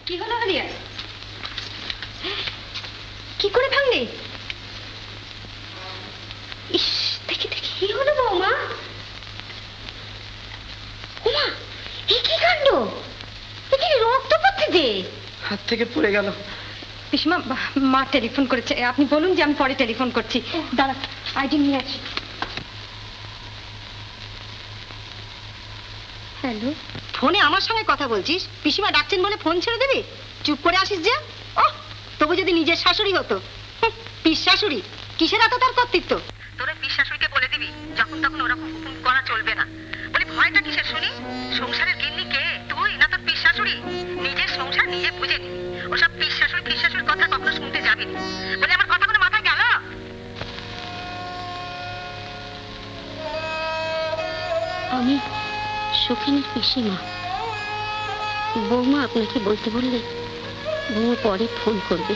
কি হলো হলিয়া? কি করে ভাঙলে? ইস, দেখি দেখি, কি হলো বৌমা? ওমা, এ কি কাণ্ড! এখানে রক্ত পড়ছে যে। হাত থেকে পড়ে গেল। পিসিমা, মা টেলিফোন করেছে, আপনি বলুন যে আমি পরে টেলিফোন করছি। দাঁড়া, আইডি নিয়ে আসি। হ্যালো, ফোনে আমার সঙ্গে কথা বলছিস? পিসিমা ডাকছেন বলে ফোন ছেড়ে দিবি? চুপ করে আসিস যে। ওহ, তবু যদি নিজের শাশুড়ি হতো। পিস শাশুড়ি, কিসের এত তার কর্তৃত্ব? তোরা পিস শাশুড়িকে বলে দিবি যখন তখন ওরকম হুকুম করা চলবে না। বলি ভয়টা কিসের শুনি? সংসারের গিন্নি কে, তুই না তোর পিস শাশুড়ি? নিজের সংসার নিজে বুঝে নিবি। ওসব পিস শাশুড়ির কথা কখনো শুনতে যাবি না। বলে আমার কথাগুলো মাথায় গেল? আমি সখিনীর পিসিমা। বৌমা আপনাকে বলতে বললে বৌমা পরে ফোন করবে।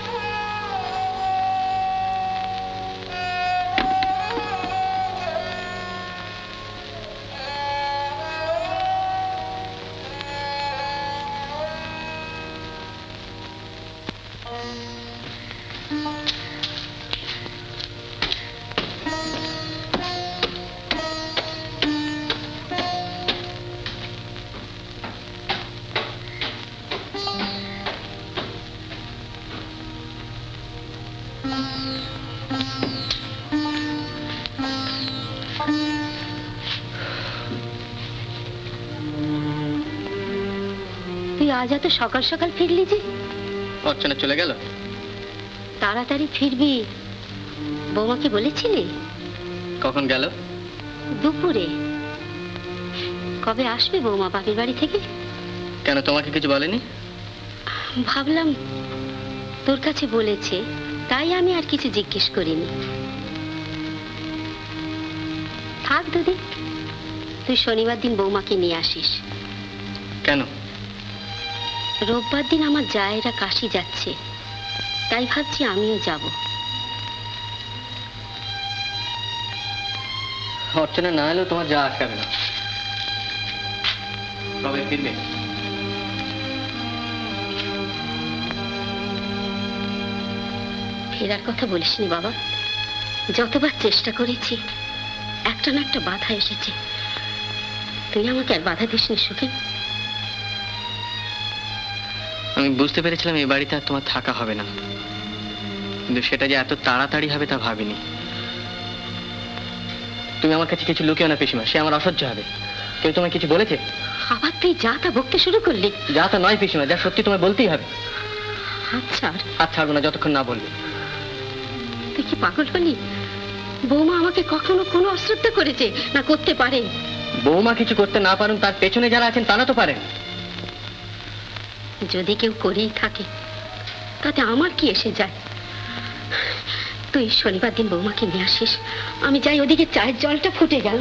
তুই আজ এত সকাল সকাল ফিরলি যে? অর্চনা চলে গেল? তাড়াতাড়ি ফিরবি, বৌমাকে বলেছিলি? কখন গেল? দুপুরে। কবে আসবে বৌমা বাপের বাড়ি থেকে? কেন, তোমাকে কিছু বলেনি? ভাবলাম তোর কাছে বলেছে, তাই আমি আর কিছু জিজ্ঞেস করিনি। থাক দুদিন, তুই শনিবার দিন বৌমাকে নিয়ে আসিস। কেন? রোববার দিন আমার জায়েরা কাশি যাচ্ছে, তাই ভাবছি আমিও যাব। অর্চনা না এলেও তোমার যা আটকাবে না। কবে ফিরবে? ফেরার কথা বলিসনি বাবা। যতবার চেষ্টা করেছি একটা না একটা বাধা এসেছে। তুই আমাকে আর বাধা দিসনি সুখে। আমি বুঝতে পেরেছিলাম এই বাড়িতে আর তোমার থাকা হবে না, কিন্তু সেটা যে এত তাড়াতাড়ি হবে তা ভাবিনি। তুমি আমার কাছে কিছু লুকিও না পিসিমা, সে আমার অসহ্য হবে। কেউ তোমায় কিছু বলেছে? আবার তুই যা তা বকতে শুরু করলি। যা তা নয় পিসিমা, যা সত্যি তোমায় বলতেই হবে। আচ্ছা, হাত ছাড়বো না যতক্ষণ না বলবে। তুই কি পাগল হলি? বৌমা আমাকে কখনো কোনো অশ্রদ্ধা করেছে না করতে পারে? বৌমা কিছু করতে না পারেন, তার পেছনে যারা আছেন তারা তো পারেন। যদি কেউ করেই থাকে তাতে আমার কি এসে যায়? তুই শনিবার দিন বৌমাকে নিয়ে আসিস, আমি যাই। ওদিকে চায়ের জলটা ফুটে গেল।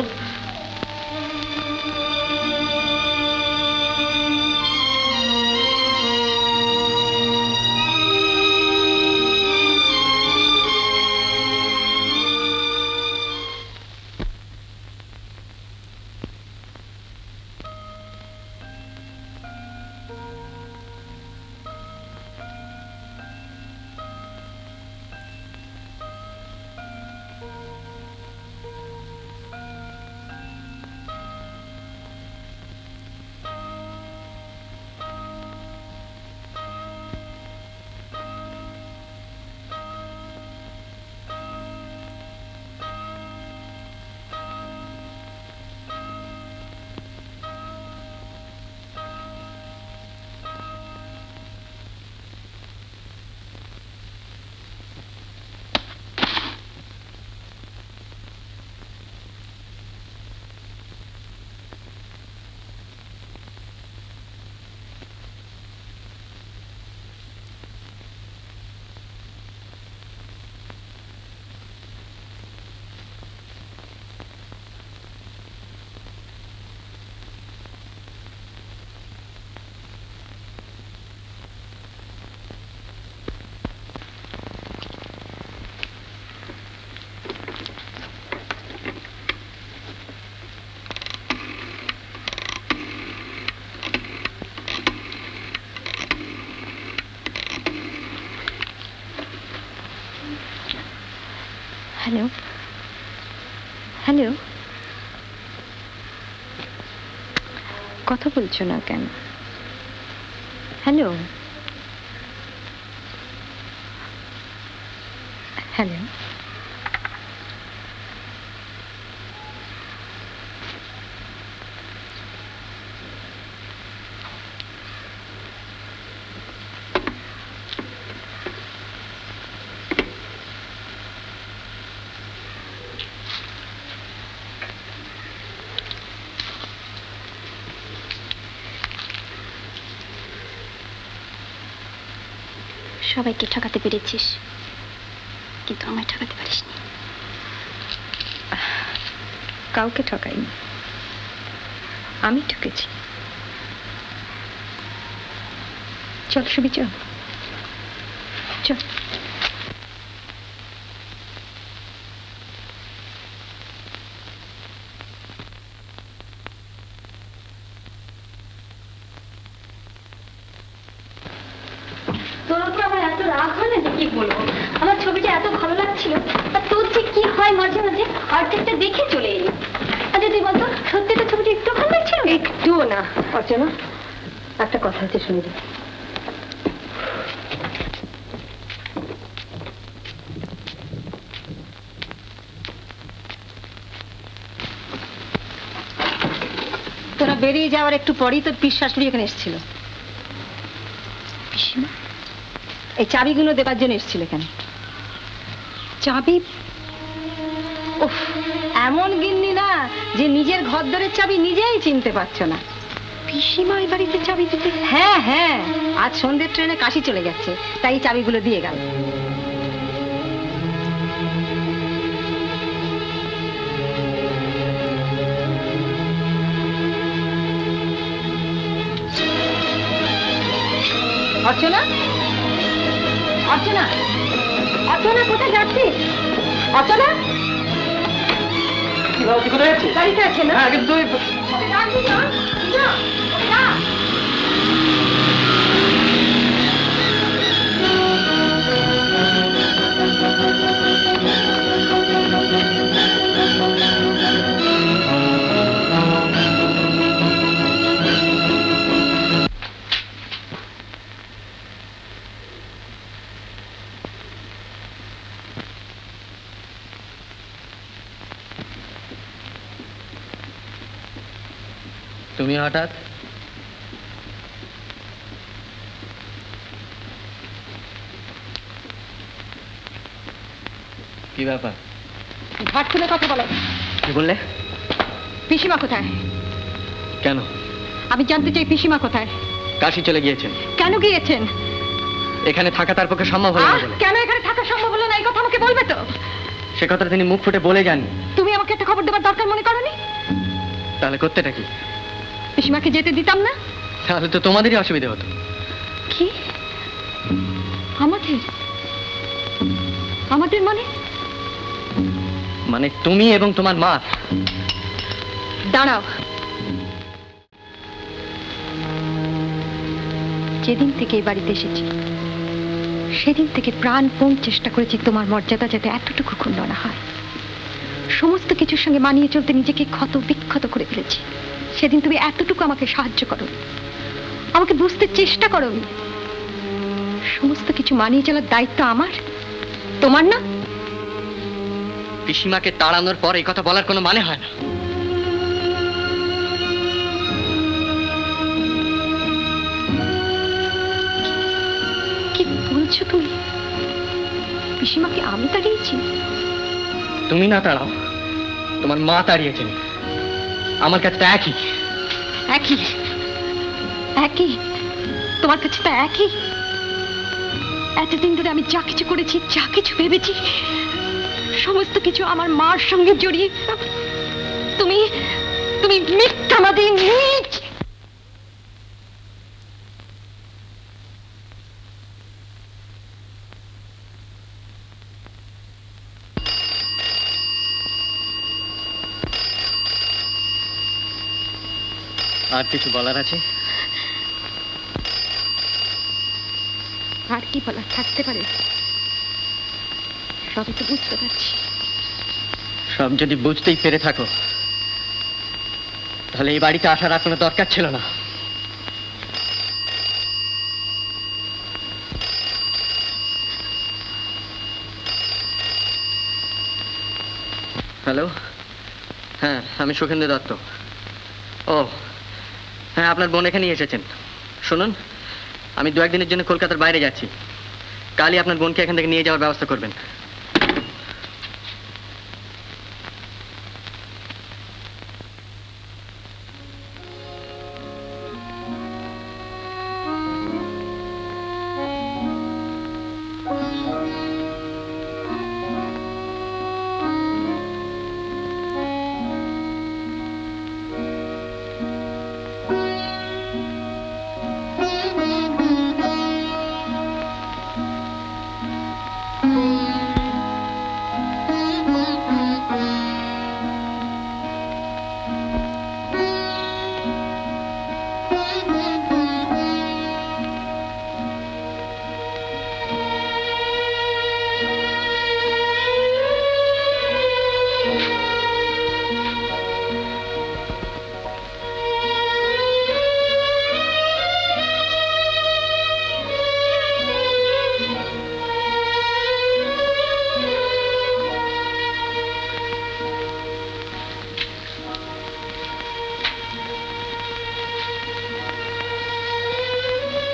হ্যালো, হ্যালো, কথা বলছো না কেন? হ্যালো, হ্যালো, সবাইকে ঠকাতে পেরেছিস, কিন্তু আমায় ঠকাতে পারিসনি। কাউকে ঠকাইনি, আমি ঠকেছি। চল সুবি, চল চল। তোর উপর আমার এত রাগ হয় না যে কি বলবো। আমার ছবিটা এত ভালো লাগছিল, আর তোর যে কি হয় মাঝে মাঝে অর্ধেকটা দেখে চলে এলি। আচ্ছা তুই বলতো, সত্যি তো ছবিটা একটু ভালো লাগছিল? একটুও না। অর্চনা, একটা কথা হচ্ছে, শুনে দি। তোরা বেরিয়ে যাওয়ার একটু পরেই তোর পিস শাশুড়ি এখানে এসেছিল। পিসিমা? এই চাবিগুলো দেবার জন্য এসেছিল এখানে। চাবি? উফ, এমন গিন্নি না যে নিজের ঘর দরের চাবি নিজেই চিনতে পারছো না। পিসিমা এই বাড়িতে চাবি দিতে? হ্যাঁ হ্যাঁ, আজ সন্ধ্যের ট্রেনে কাশি চলে যাচ্ছে, তাই এই চাবিগুলো দিয়ে গেল। অর্চনা, অর্চনা, অর্চনা, কোথায় যাচ্ছিস? অর্চনা, গাড়িতে আছে না? তুমি হঠাৎ? কি ব্যাপার? ঘাট খুলে কথা বলো। কি বললে? পিসিমা কোথায়? কেন? আমি জানতে চাই পিসিমা কোথায়? কাশি চলে গিয়েছেন। কেন গিয়েছেন? এখানে থাকা তার পক্ষে সম্ভব হলো না বলে। কেন এখানে থাকা সম্ভব হলো না, এই কথা আমাকে বলবে তো। সে কথা তিনি মুখ ফুটে বলে যান। তুমি আমাকে একটা খবর দেবার দরকার মনে করনি? তাহলে করতেটা কি? পিসিমাকে যেতে দিতাম না। তাহলে তো তোমাদেরই অসুবিধা হতো। কি? আমাদের? আমাদের মানে? মানে তুমি এবং তোমার মা। দাঁড়াও, যেদিন থেকে এই বাড়িতে এসেছি সেদিন থেকে প্রাণপণ চেষ্টা করেছি তোমার মর্যাদা যাতে এতটুকু ক্ষুণ্ণ না হয়। সমস্ত কিছুর সঙ্গে মানিয়ে চলতে নিজেকে ক্ষত বিক্ষত করে ফেলেছি। সেদিন তুমি এতটুকু আমাকে সাহায্য করো, আমাকে বুঝতে চেষ্টা করো। সমস্ত কিছু মানিয়ে চলার দায়িত্ব আমার, তোমার না। পিসিমাকে তাড়ানোর পর এই কথা বলার কোনো মানে হয় না। কি বলছো তুমি? পিসিমাকে আমি তাড়িয়েছি? তুমি না তাড়াও, তোমার মা তাড়িয়েছেন। আমার কাছে তো একই। একই? একই? তোমার কাছে তো একই? এতদিন ধরে আমি যা কিছু করেছি, যা কিছু ভেবেছি, সমস্ত কিছু আমার মার সঙ্গে জড়িয়ে। তুমি তুমি মিথ্যাবাদী, নীচ। আর কিছু বলার আছে? আর কি বলার থাকতে পারে? সবই তো বুঝতে পারছি। সব যদি বুঝতেই পেরে থাকো তাহলে এই বাড়িতে আসার আর কোনো দরকার ছিল না। হ্যালো, হ্যাঁ আমি সুখেন্দু দত্ত। ও হ্যাঁ, আপনার বোন এখানেই এসেছেন। শুনুন, আমি 2-1 দিনের জন্য কলকাতার বাইরে যাচ্ছি। কালই আপনার বোনকে এখান থেকে নিয়ে যাওয়ার ব্যবস্থা করবেন।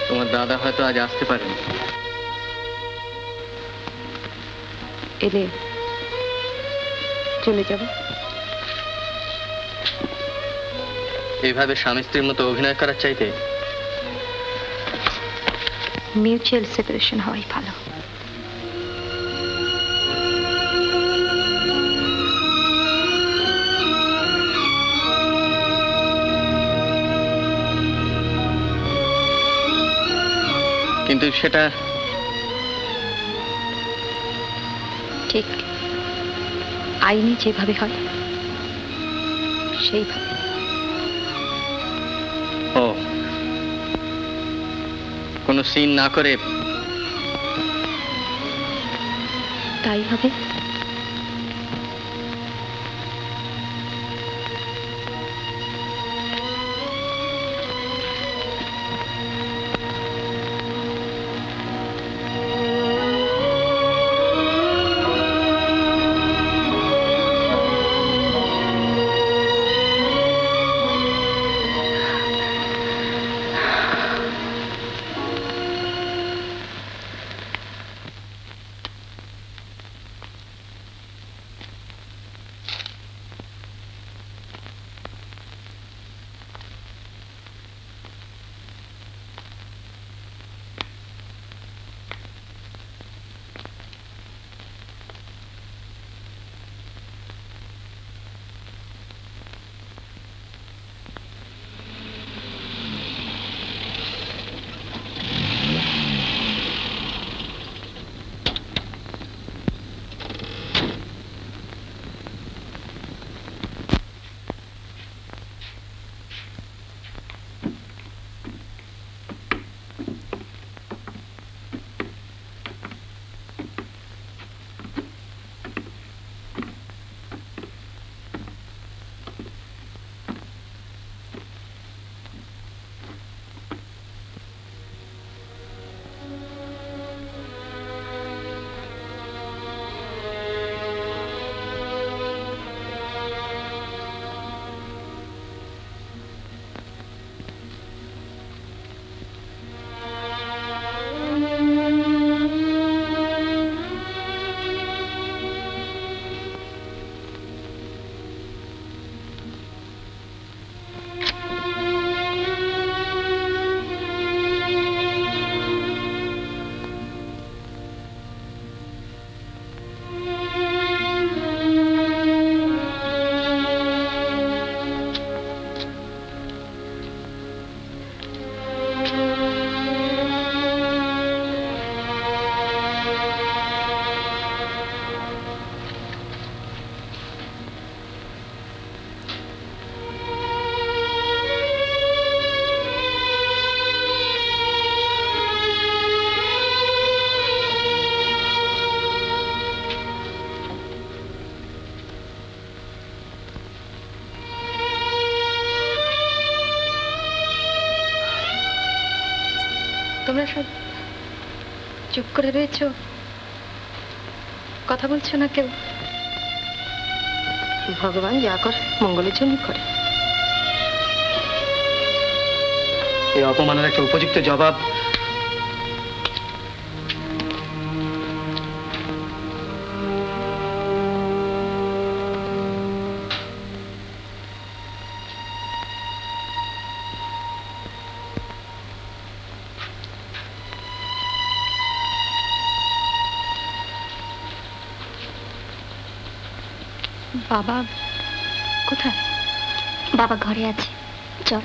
তোমার দাদা হয়তো আজ আসতে পারেন। এলে চলে যাব। এইভাবে স্বামী স্ত্রীর মতো অভিনয় করার চাইতে মিউচুয়াল সেপারেশন হওয়াই ভালো। কিন্তু সেটা ঠিক আইনে যেভাবে হয় সেইভাবে। ও কোনো সিন না করে তাই হবে। তোমরা সব চুপ করে রয়েছো, কথা বলছো না কেউ? ভগবান যা করে মঙ্গলের জন্য করে। এই অপমানের একটা উপযুক্ত জবাব বাবা কোথায়? বাবা ঘরে আছে, চল।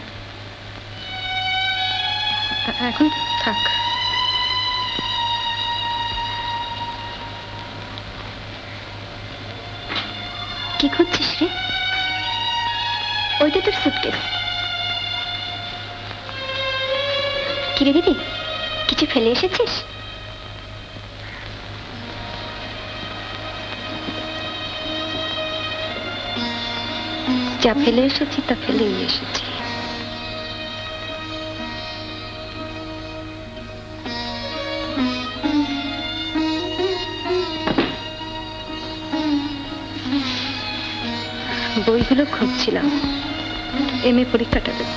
এখন থাক। কি খুঁজছিস রে? ওইটা তোর সুটকেস। কি রে দিদি, কিছু ফেলে এসেছিস? যা ফেলে এসেছি তা ফেলেই এসেছি। বইগুলো খুঁজছিলাম, এমএ পরীক্ষাটা দেব।